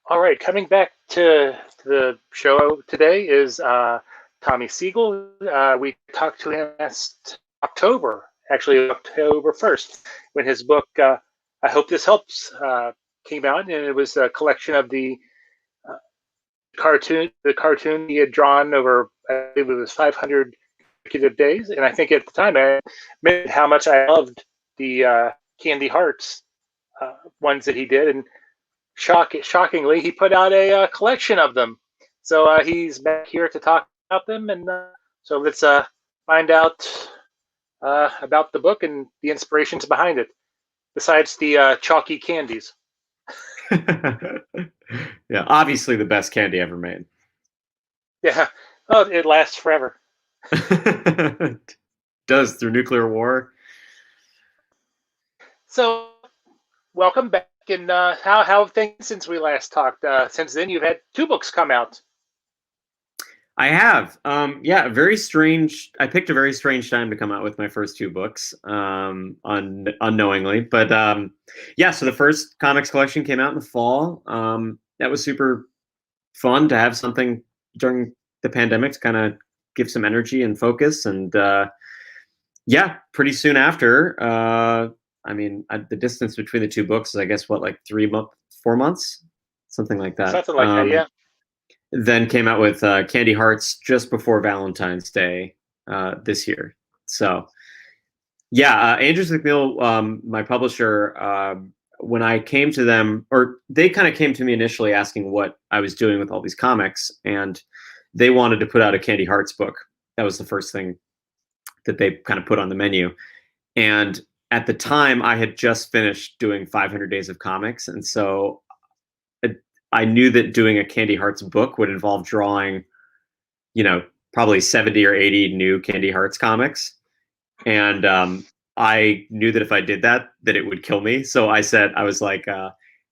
All right, coming back to the show today is Tommy Siegel. We talked to him last October, actually October 1st, when his book, I Hope This Helps, came out. And it was a collection of uh, the cartoon he had drawn over, I believe it was 500 consecutive days. And I think at the time I mentioned how much I loved the Candy Hearts ones that he did. And shockingly, he put out a collection of them. So he's back here to talk about them, and so let's find out about the book and the inspirations behind it. Besides the chalky candies. Yeah, obviously the best candy ever made. Yeah. Oh, it lasts forever. Does through nuclear war. So, welcome back. And how have things since we last talked? Since then, you've had two books come out. I have. Yeah, very strange. I picked a very strange time to come out with my first two books, unknowingly. But yeah, so the first comics collection came out in the fall. That was super fun to have something during the pandemic to kind of give some energy and focus. And yeah, pretty soon after, the distance between the two books is, I guess, what, like 4 months, something like that. Something like that, yeah. Then came out with Candy Hearts just before Valentine's Day this year. So yeah, Andrews McNeil, my publisher, when I came to them, or they kind of came to me initially asking what I was doing with all these comics, and they wanted to put out a Candy Hearts book. That was the first thing that they kind of put on the menu. And at the time, I had just finished doing 500 Days of Comics, and so I knew that doing a Candy Hearts book would involve drawing, probably 70 or 80 new Candy Hearts comics. And I knew that if I did that it would kill me. So I was like,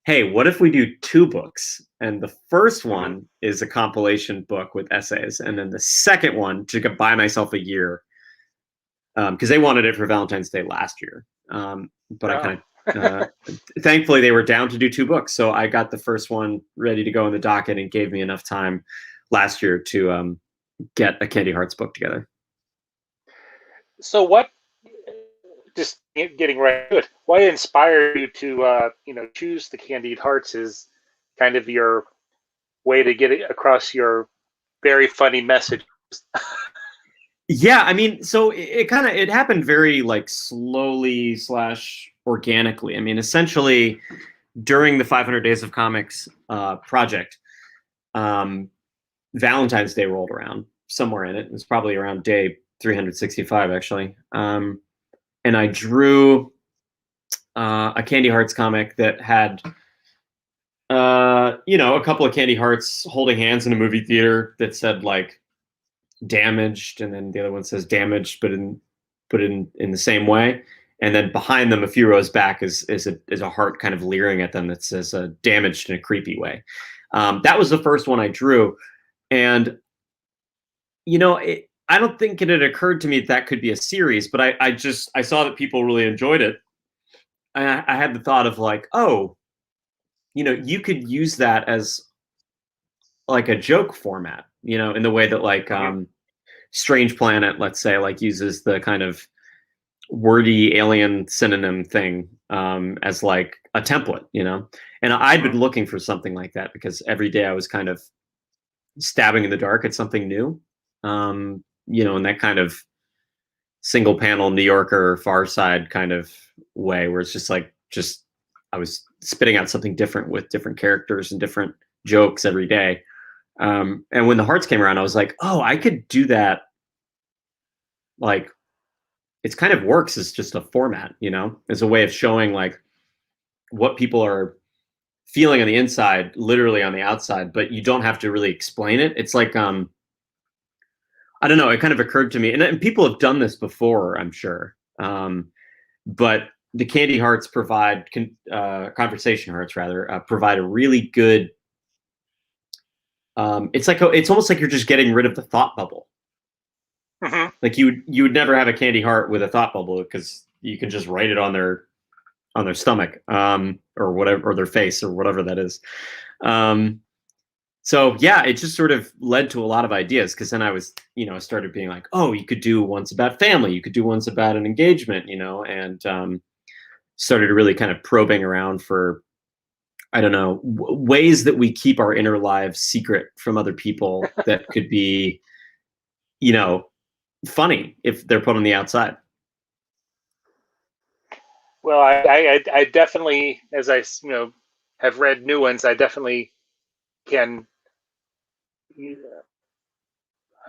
hey, what if we do two books? And the first one is a compilation book with essays. And then the second one, to buy myself a year, because they wanted it for Valentine's Day last year. But I kind of, thankfully they were down to do two books, so I got the first one ready to go in the docket, and gave me enough time last year to get a Candy Hearts book together. So what, just getting right to it, what inspired you to choose the Candied Hearts as kind of your way to get it across your very funny message? Yeah, I mean, so it happened very like slowly / organically. I mean, essentially during the 500 Days of Comics project, Valentine's Day rolled around somewhere in it. It was probably around day 365, actually. And I drew a Candy Hearts comic that had, a couple of Candy Hearts holding hands in a movie theater that said like damaged, and then the other one says damaged, but in the same way. And then behind them, a few rows back, is a heart kind of leering at them that says damaged in a creepy way. That was the first one I drew. And, I don't think it had occurred to me that could be a series, but I saw that people really enjoyed it. And I had the thought of like, oh, you could use that as like a joke format, in the way that like Strange Planet, let's say, like uses the kind of wordy alien synonym thing as like a template, and I'd been looking for something like that because every day I was kind of stabbing in the dark at something new, in that kind of single panel New Yorker Far Side kind of way, where it's just I was spitting out something different with different characters and different jokes every day. And when the hearts came around, I was like, oh, I could do that. Like, it kind of works as just a format, as a way of showing like what people are feeling on the inside, literally on the outside, but you don't have to really explain it. It's like, I don't know, it kind of occurred to me, and people have done this before, I'm sure. But the Candy Hearts Conversation Hearts rather, provide a really good, it's almost like you're just getting rid of the thought bubble. Mm-hmm. Like you would never have a candy heart with a thought bubble, because you can just write it on their stomach, or whatever, or their face, or whatever that is. So yeah, it just sort of led to a lot of ideas because then I was, started being like, oh, you could do ones about family, you could do ones about an engagement, and started really kind of probing around for, I don't know, ways that we keep our inner lives secret from other people that could be, funny if they're put on the outside. Well, I definitely, as I have read new ones, I definitely can.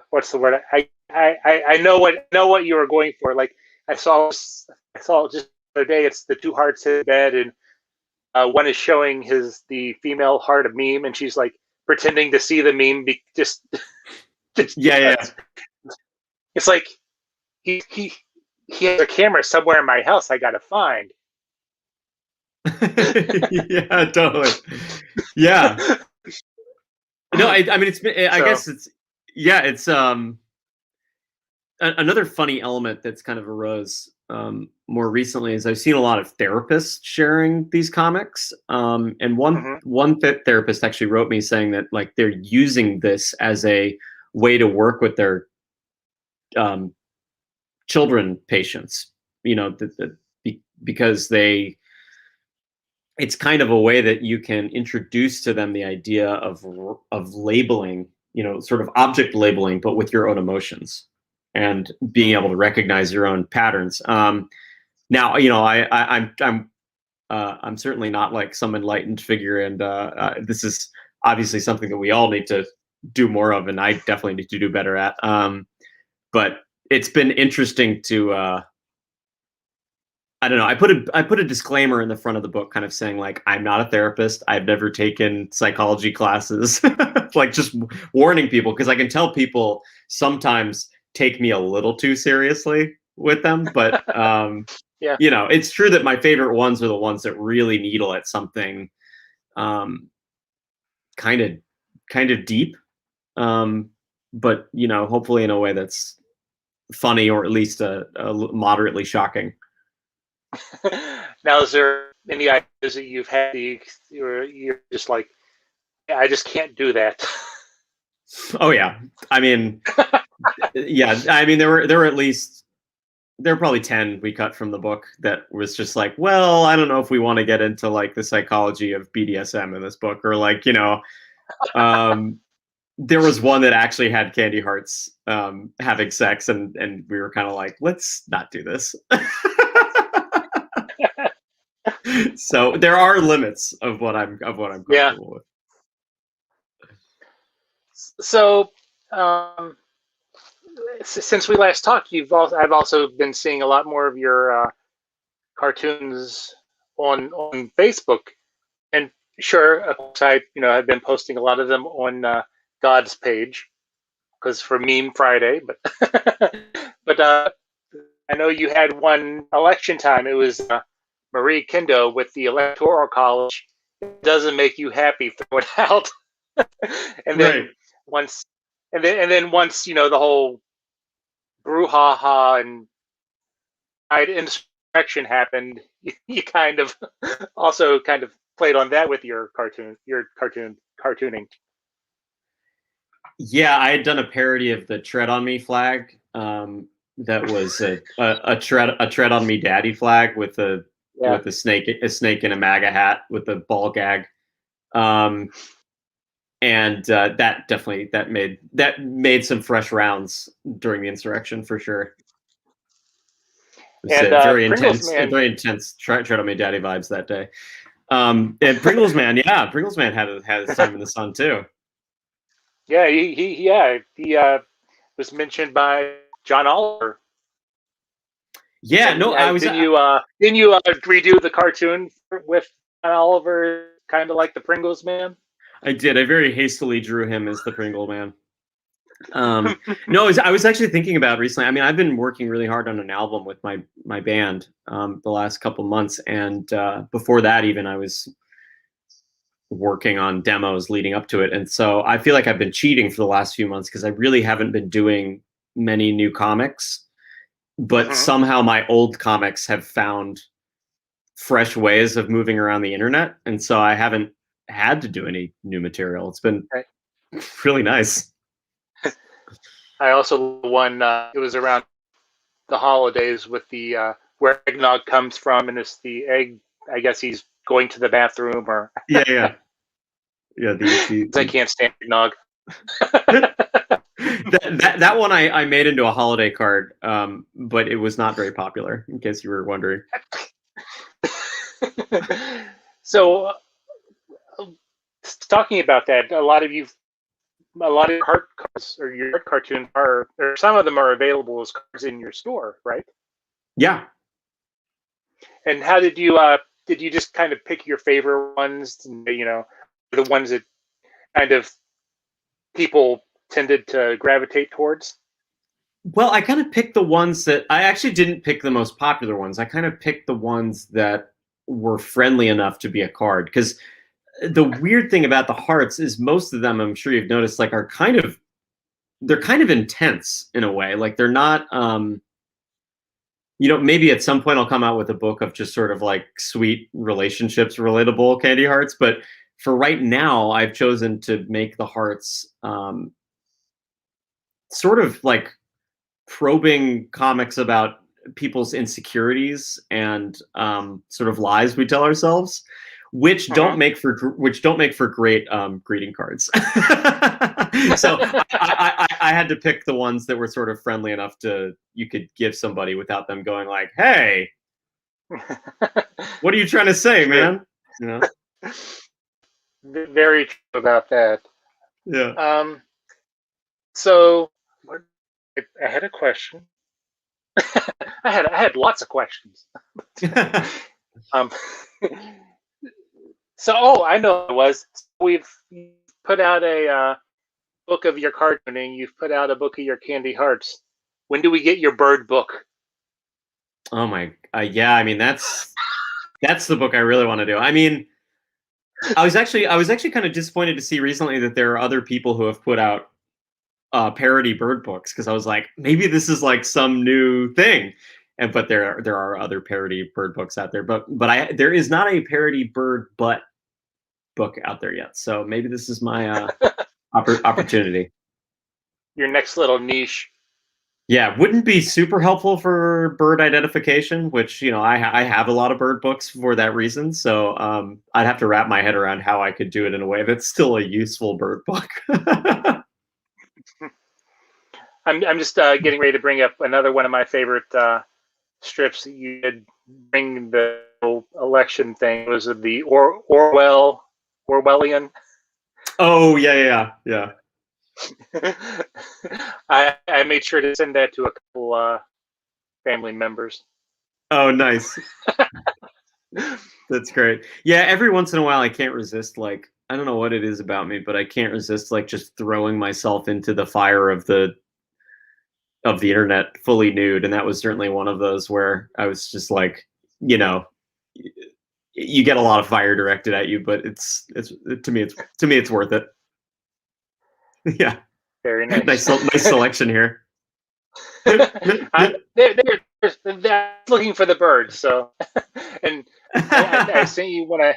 What's the word? I know what you were going for. Like I saw just the other day. It's the two hearts in bed, and one is showing the female heart of meme, and she's like pretending to see the meme. Just Yeah, yeah. because. It's like he has a camera somewhere in my house. I gotta find. Yeah, totally. Yeah. No, I mean, I So, guess it's another funny element that's kind of arose more recently is I've seen a lot of therapists sharing these comics, and mhm. one therapist actually wrote me saying that like they're using this as a way to work with their um, children patients, because it's kind of a way that you can introduce to them the idea of labeling, sort of object labeling, but with your own emotions and being able to recognize your own patterns. Now, I'm certainly not like some enlightened figure, and this is obviously something that we all need to do more of, and I definitely need to do better at. But it's been interesting to I don't know. I put a disclaimer in the front of the book, kind of saying like I'm not a therapist. I've never taken psychology classes, like just warning people because I can tell people sometimes take me a little too seriously with them. But Yeah. it's true that my favorite ones are the ones that really needle at something, um, kind of kind of deep, but hopefully in a way that's funny or at least moderately shocking. Now, is there any ideas that you've had you're just like, "Yeah, I just can't do that." Oh yeah, I mean, yeah, I mean there were at least there were probably 10 we cut from the book that was just like, well, I don't know if we want to get into like the psychology of BDSM in this book, or like, um, there was one that actually had candy hearts having sex, and we were kind of like, let's not do this. So there are limits of what I'm Yeah. comfortable with. So, um, since we last talked, I've also been seeing a lot more of your cartoons on Facebook, and sure, of course, I've been posting a lot of them on God's page because for Meme Friday, but but I know you had one election time. It was Marie Kondo with the Electoral College. It doesn't make you happy, throw it out. And then Right. once, and then once the whole brouhaha and insurrection happened, you kind of also kind of played on that with cartooning. Yeah, I had done a parody of the "Tread on Me" flag. That was a tread on me daddy flag with a Yeah. snake in a MAGA hat with a ball gag. Um, and that definitely that made some fresh rounds during the insurrection for sure. It was And Pringles Man. very intense tread on me daddy vibes that day. And Pringles Man, yeah, Pringles Man had his time in the sun too. Yeah, he was mentioned by John Oliver. Yeah, And no, I was. didn't you redo the cartoon with John Oliver, kind of like the Pringles Man? I did. I very hastily drew him as the Pringle Man. No, I was actually thinking about recently. I mean, I've been working really hard on an album with my band the last couple months, and before that, even I was working on demos leading up to it. And so I feel like I've been cheating for the last few months because I really haven't been doing many new comics. But Hmm. somehow my old comics have found fresh ways of moving around the internet, and so I haven't had to do any new material. It's been Right. really nice. I also won. It was around the holidays with the where eggnog comes from, and it's the egg. I guess he's going to the bathroom, or Yeah, yeah, yeah. I can't stand eggnog. That one I made into a holiday card, but it was not very popular. In case you were wondering. So, talking about that, a lot of art cards or your art cartoons are, or some of them are available as cards in your store, right? Yeah. And how did you just kind of pick your favorite ones? You know, the ones that kind of people tended to gravitate towards. Well, I kind of picked the ones that I actually didn't pick the most popular ones. I kind of picked the ones that were friendly enough to be a card. Because the weird thing about the hearts is most of them, I'm sure you've noticed, like are kind of they're kind of intense in a way. Like they're not maybe at some point I'll come out with a book of just sort of like sweet relationships relatable candy hearts, but for right now I've chosen to make the hearts sort of like probing comics about people's insecurities and sort of lies we tell ourselves, which don't make for great greeting cards. So I had to pick the ones that were sort of friendly enough to you could give somebody without them going like, "Hey, what are you trying to say, man?" You know? Very true about that. Yeah. So I had a question. I had lots of questions. Um, so I know what it was. We've put out a book of your cartooning. You've put out a book of your candy hearts. When do we get your bird book? Oh my, yeah. I mean, that's the book I really want to do. I mean, I was actually kind of disappointed to see recently that there are other people who have put out parody bird books, because I was like, maybe this is like some new thing. But there are other parody bird books out there, but there is not a parody bird butt book out there yet. So maybe this is my opportunity. Your next little niche. Yeah, wouldn't be super helpful for bird identification, which I have a lot of bird books for that reason. So I'd have to wrap my head around how I could do it in a way that's still a useful bird book. I'm just getting ready to bring up another one of my favorite strips that you did bring the election thing. Was it the Orwellian? Oh yeah. I made sure to send that to a couple family members. Oh, nice. That's great. Yeah, every once in a while I can't resist, like, I don't know what it is about me, but I can't resist like just throwing myself into the fire of the internet fully nude, and that was certainly one of those where I was just like, you get a lot of fire directed at you, but it's to me it's worth it. Yeah. Very nice. nice selection here. They're looking for the birds, so and I sent you I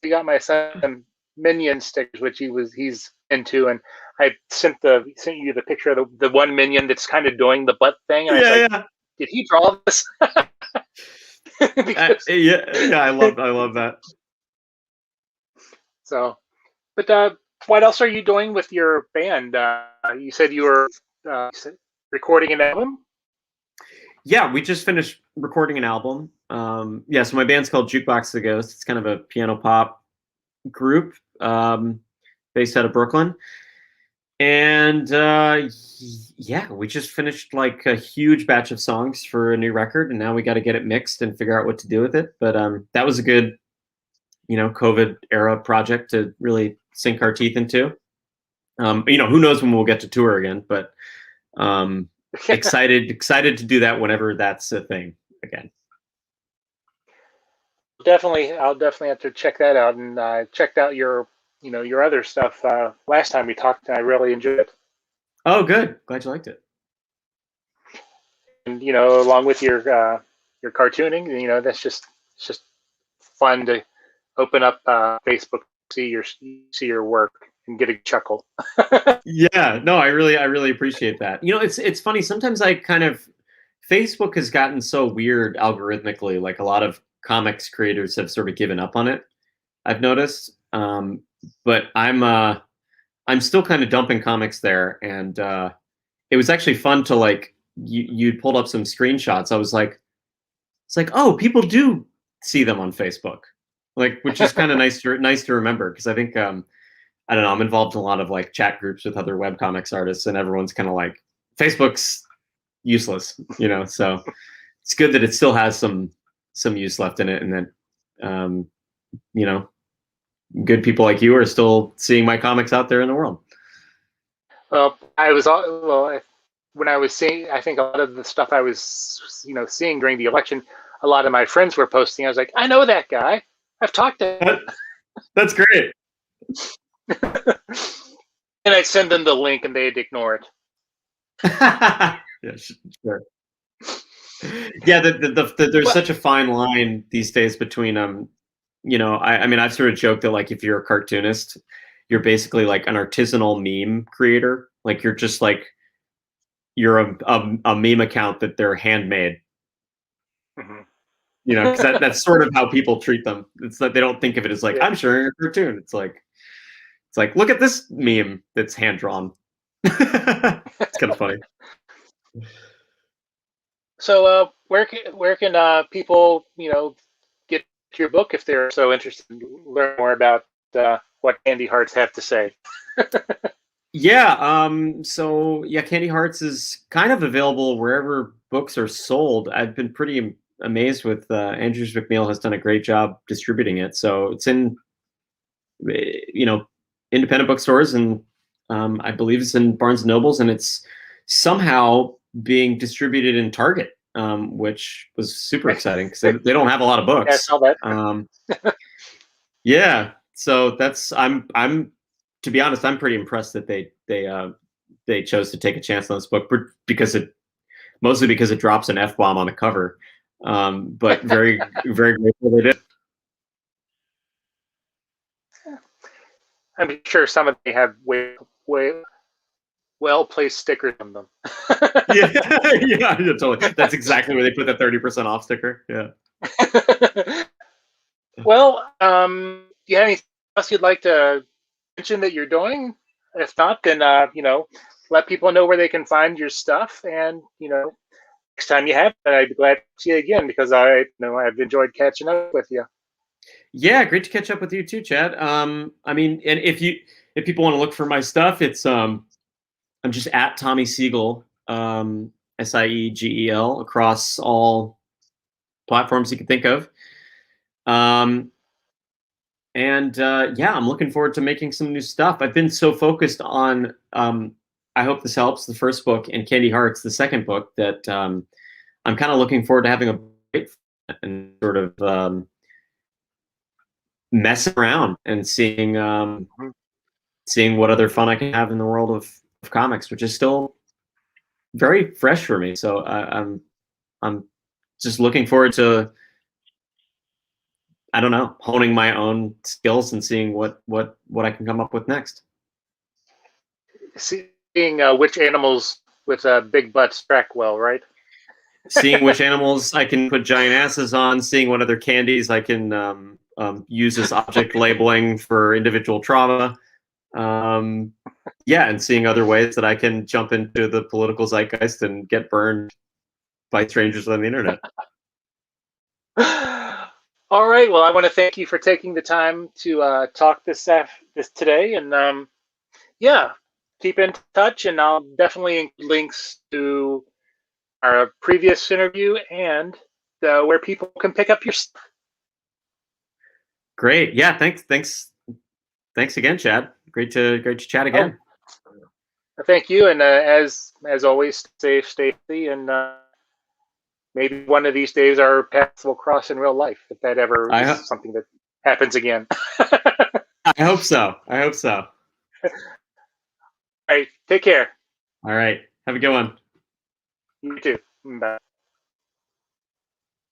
got my son minion stickers, which he's into, and I sent you the picture of the one minion that's kind of doing the butt thing, and I was like, did he draw this? I love that. So, but what else are you doing with your band? You said you were recording an album. Yeah, we just finished recording an album. So my band's called Jukebox the Ghost. It's kind of a piano pop group based out of Brooklyn. And we just finished like a huge batch of songs for a new record, and now we got to get it mixed and figure out what to do with it. But that was a good, COVID era project to really sink our teeth into. Who knows when we'll get to tour again, but excited to do that whenever that's a thing again. I'll definitely have to check that out, and checked out your other stuff last time we talked, and I really enjoyed it. Oh, good. Glad you liked it. And along with your cartooning, that's just fun to open up Facebook, see your work, and get a chuckle. Yeah, no, I really appreciate that. It's funny. Sometimes Facebook has gotten so weird algorithmically. Like a lot of comics creators have sort of given up on it. I've noticed, but I'm still kind of dumping comics there, and it was actually fun to like you pulled up some screenshots. I was like, it's like, oh, people do see them on Facebook, like, which is kind of nice to remember, because I think I don't know, I'm involved in a lot of like chat groups with other webcomics artists, and everyone's kind of like, Facebook's useless, so it's good that it still has some use left in it, and that you know good people like you are still seeing my comics out there in the world. Well, when I was seeing, I think a lot of the stuff I was, seeing during the election, a lot of my friends were posting. I was like, I know that guy. I've talked to him. That's great. And I'd send them the link, and they'd ignore it. Yeah, sure. Yeah, there's such a fine line these days between I mean, I've sort of joked that like if you're a cartoonist, you're basically like an artisanal meme creator. Like you're just like you're a meme account that they're handmade. Mm-hmm. Because that's sort of how people treat them. It's like they don't think of it as like, I'm sharing a cartoon. It's like look at this meme that's hand drawn. It's kind of funny. So where can people get your book if they're so interested in learn more about what Candy Hearts have to say? Yeah, so yeah, Candy Hearts is kind of available wherever books are sold. I've been pretty amazed with Andrews McNeil has done a great job distributing it. So it's in independent bookstores, and I believe it's in Barnes and Nobles, and it's somehow being distributed in Target, which was super exciting because they don't have a lot of books. Yeah, I saw that. Yeah, so that's I'm to be honest, I'm pretty impressed that they chose to take a chance on this book, mostly because it drops an F-bomb on the cover, but very very grateful they did. I'm sure some of them have way well placed stickers on them. yeah, yeah, totally. That's exactly where they put that 30% off sticker. Yeah. Well, do you have anything else you'd like to mention that you're doing? If not, then let people know where they can find your stuff, and next time you have it, I'd be glad to see you again, because I've enjoyed catching up with you. Yeah, great to catch up with you too, Chad. I mean, and if people want to look for my stuff, it's I'm just at Tommy Siegel, Siegel, across all platforms you can think of. Yeah, I'm looking forward to making some new stuff. I've been so focused on I hope this helps, the first book, and Candy Hearts, the second book, that I'm kind of looking forward to having a break and sort of messing around and seeing what other fun I can have in the world of comics, which is still very fresh for me. So I'm just looking forward to, I don't know, honing my own skills and seeing what I can come up with next. Seeing which animals with big butts track well, right? Seeing which animals I can put giant asses on, seeing what other candies I can use as object labeling for individual trauma. Yeah, and seeing other ways that I can jump into the political zeitgeist and get burned by strangers on the internet. All right. Well, I want to thank you for taking the time to talk this today, and yeah, keep in touch, and I'll definitely include links to our previous interview and where people can pick up your stuff. Great. Yeah. Thanks again, Chad. Great to chat again. Thank you, and as always, stay healthy, and maybe one of these days our paths will cross in real life, if that ever is something that happens again. I hope so. All right. Take care. All right. Have a good one. You too. Bye.